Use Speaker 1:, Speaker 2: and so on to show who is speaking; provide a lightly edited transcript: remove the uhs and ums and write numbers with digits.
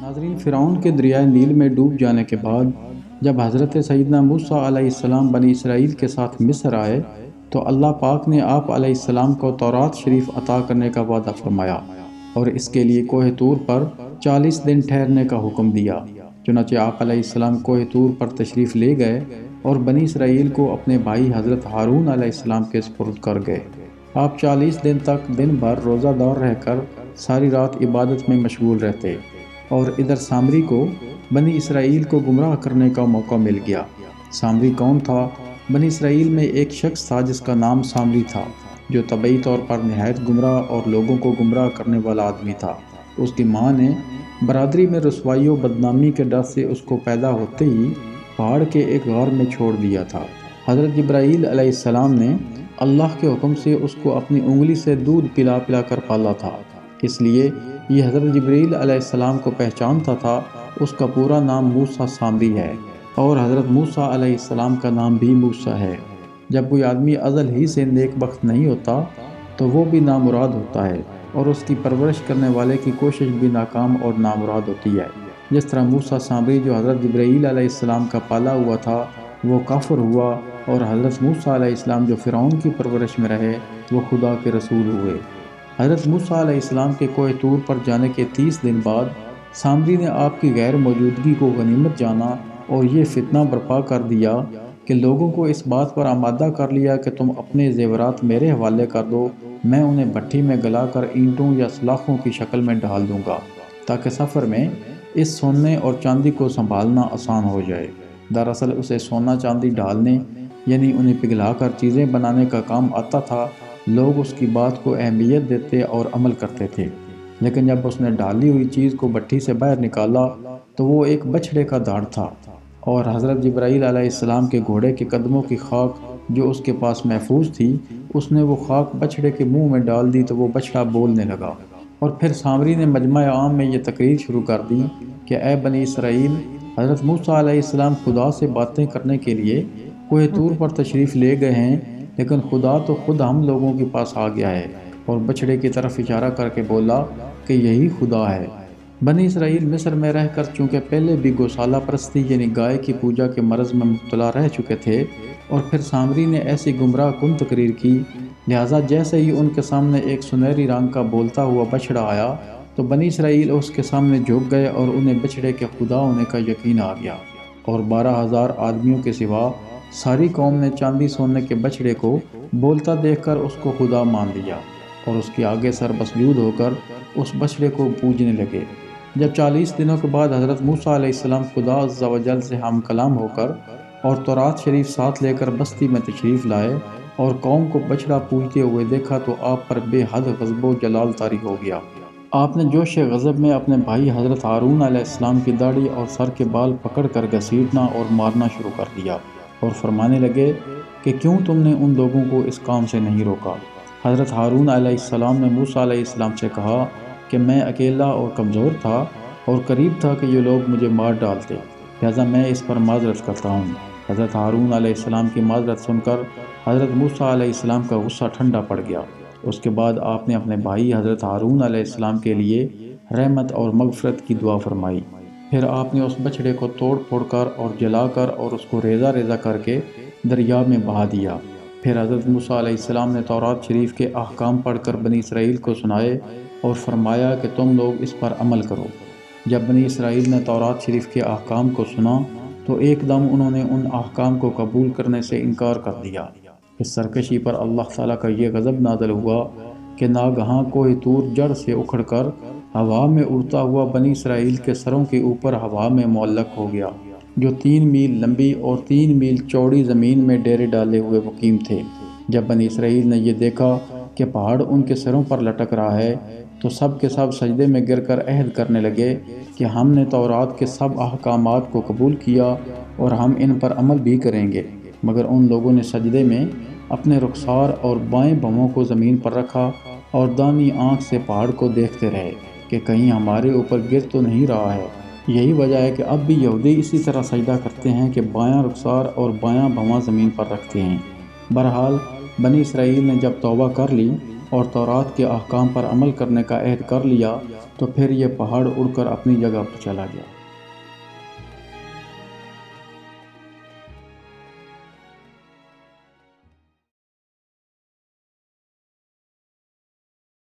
Speaker 1: ناظرین، فرعون کے دریائے نیل میں ڈوب جانے کے بعد جب حضرت سیدنا موسیٰ علیہ السلام بنی اسرائیل کے ساتھ مصر آئے تو اللہ پاک نے آپ علیہ السلام کو تورات شریف عطا کرنے کا وعدہ فرمایا اور اس کے لیے کوہ طور پر 40 دن ٹھہرنے کا حکم دیا۔ چنانچہ آپ علیہ السلام کوہ طور پر تشریف لے گئے اور بنی اسرائیل کو اپنے بھائی حضرت ہارون علیہ السلام کے سپرد کر گئے۔ آپ 40 دن تک دن بھر روزہ دار رہ کر ساری رات عبادت میں مشغول رہتے، اور ادھر سامری کو بنی اسرائیل کو گمراہ کرنے کا موقع مل گیا۔ سامری کون تھا؟ بنی اسرائیل میں ایک شخص تھا جس کا نام سامری تھا، جو طبعی طور پر نہایت گمراہ اور لوگوں کو گمراہ کرنے والا آدمی تھا۔ اس کی ماں نے برادری میں رسوائی و بدنامی کے ڈر سے اس کو پیدا ہوتے ہی پہاڑ کے ایک غار میں چھوڑ دیا تھا۔ حضرت جبرائیل علیہ السلام نے اللہ کے حکم سے اس کو اپنی انگلی سے دودھ پلا پلا کر پالا تھا، اس لیے یہ حضرت جبرائیل علیہ السلام کو پہچانتا تھا۔ اس کا پورا نام موسیٰ سامری ہے، اور حضرت موسیٰ علیہ السلام کا نام بھی موسیٰ ہے۔ جب کوئی آدمی ازل ہی سے نیک بخت نہیں ہوتا تو وہ بھی نامراد ہوتا ہے، اور اس کی پرورش کرنے والے کی کوشش بھی ناکام اور نامراد ہوتی ہے۔ جس طرح موسیٰ سامری جو حضرت جبرائیل علیہ السلام کا پالا ہوا تھا وہ کافر ہوا، اور حضرت موسیٰ علیہ السلام جو فرعون کی پرورش میں رہے وہ خدا کے رسول ہوئے۔ حضرت موسیٰ علیہ السلام کے کوہ طور پر جانے کے 30 دن بعد سامری نے آپ کی غیر موجودگی کو غنیمت جانا اور یہ فتنہ برپا کر دیا کہ لوگوں کو اس بات پر آمادہ کر لیا کہ تم اپنے زیورات میرے حوالے کر دو، میں انہیں بھٹی میں گلا کر اینٹوں یا سلاخوں کی شکل میں ڈال دوں گا تاکہ سفر میں اس سونے اور چاندی کو سنبھالنا آسان ہو جائے۔ دراصل اسے سونا چاندی ڈالنے یعنی انہیں پگھلا کر چیزیں بنانے کا کام آتا تھا۔ لوگ اس کی بات کو اہمیت دیتے اور عمل کرتے تھے، لیکن جب اس نے ڈالی ہوئی چیز کو بھٹی سے باہر نکالا تو وہ ایک بچھڑے کا داڑھ تھا، اور حضرت جبرائیل علیہ السلام کے گھوڑے کے قدموں کی خاک جو اس کے پاس محفوظ تھی، اس نے وہ خاک بچھڑے کے منہ میں ڈال دی تو وہ بچڑا بولنے لگا۔ اور پھر سامری نے مجمع عام میں یہ تقریر شروع کر دی کہ اے بنی اسرائیل، حضرت موسیٰ علیہ السلام خدا سے باتیں کرنے کے لیے کوہ طور پر تشریف لے گئے ہیں، لیکن خدا تو خود ہم لوگوں کے پاس آ گیا ہے، اور بچھڑے کی طرف اشارہ کر کے بولا کہ یہی خدا ہے۔ بنی اسرائیل مصر میں رہ کر چونکہ پہلے بھی گوسالہ پرستی یعنی گائے کی پوجا کے مرض میں مبتلا رہ چکے تھے، اور پھر سامری نے ایسی گمراہ کن تقریر کی، لہٰذا جیسے ہی ان کے سامنے ایک سنہری رنگ کا بولتا ہوا بچڑا آیا تو بنی اسرائیل اس کے سامنے جھک گئے، اور انہیں بچڑے کے خدا ہونے کا یقین آ گیا، اور 12,000 آدمیوں کے سوا ساری قوم نے چاندی سونے کے بچڑے کو بولتا دیکھ کر اس کو خدا مان لیا، اور اس کے آگے سر مسجود ہو کر اس بچڑے کو پوجنے لگے۔ جب 40 دنوں کے بعد حضرت موسیٰ علیہ السلام خدا عز و جل سے ہم کلام ہو کر اور تورات شریف ساتھ لے کر بستی میں تشریف لائے اور قوم کو بچڑا پوجتے ہوئے دیکھا تو آپ پر بے حد غضب و جلال طاری ہو گیا۔ آپ نے جوش غضب میں اپنے بھائی حضرت ہارون علیہ السلام کی داڑھی اور سر کے بال پکڑ کر گھسیٹنا اور مارنا شروع کر دیا، اور فرمانے لگے کہ کیوں تم نے ان لوگوں کو اس کام سے نہیں روکا؟ حضرت ہارون علیہ السلام نے موسیٰ علیہ السلام سے کہا کہ میں اکیلا اور کمزور تھا، اور قریب تھا کہ یہ لوگ مجھے مار ڈالتے، لہذا میں اس پر معذرت کرتا ہوں۔ حضرت ہارون علیہ السلام کی معذرت سن کر حضرت موسیٰ علیہ السلام کا غصہ ٹھنڈا پڑ گیا۔ اس کے بعد آپ نے اپنے بھائی حضرت ہارون علیہ السلام کے لیے رحمت اور مغفرت کی دعا فرمائی۔ پھر آپ نے اس بچڑے کو توڑ پھوڑ کر اور جلا کر اور اس کو ریزہ ریزہ کر کے دریا میں بہا دیا۔ پھر حضرت موسیٰ علیہ السلام نے تورات شریف کے احکام پڑھ کر بنی اسرائیل کو سنائے اور فرمایا کہ تم لوگ اس پر عمل کرو۔ جب بنی اسرائیل نے تورات شریف کے احکام کو سنا تو ایک دم انہوں نے ان احکام کو قبول کرنے سے انکار کر دیا۔ اس سرکشی پر اللہ تعالیٰ کا یہ غضب نازل ہوا کہ ناگہاں کوہ طور جڑ سے اکھڑ کر ہوا میں اڑتا ہوا بنی اسرائیل کے سروں کے اوپر ہوا میں معلق ہو گیا، جو 3 میل لمبی اور 3 میل چوڑی زمین میں ڈیرے ڈالے ہوئے مقیم تھے۔ جب بنی اسرائیل نے یہ دیکھا کہ پہاڑ ان کے سروں پر لٹک رہا ہے تو سب کے سب سجدے میں گر کر عہد کرنے لگے کہ ہم نے تورات کے سب احکامات کو قبول کیا اور ہم ان پر عمل بھی کریں گے، مگر ان لوگوں نے سجدے میں اپنے رخسار اور بائیں بھووں کو زمین پر رکھا اور دانی آنکھ سے پہاڑ کو دیکھتے رہے کہ کہیں ہمارے اوپر گر تو نہیں رہا ہے۔ یہی وجہ ہے کہ اب بھی یہودی اسی طرح سجدہ کرتے ہیں کہ بایاں رخسار اور بایاں بھواں زمین پر رکھتے ہیں۔ بہرحال بنی اسرائیل نے جب توبہ کر لی اور تورات کے احکام پر عمل کرنے کا عہد کر لیا تو پھر یہ پہاڑ اڑ کر اپنی جگہ پر چلا گیا۔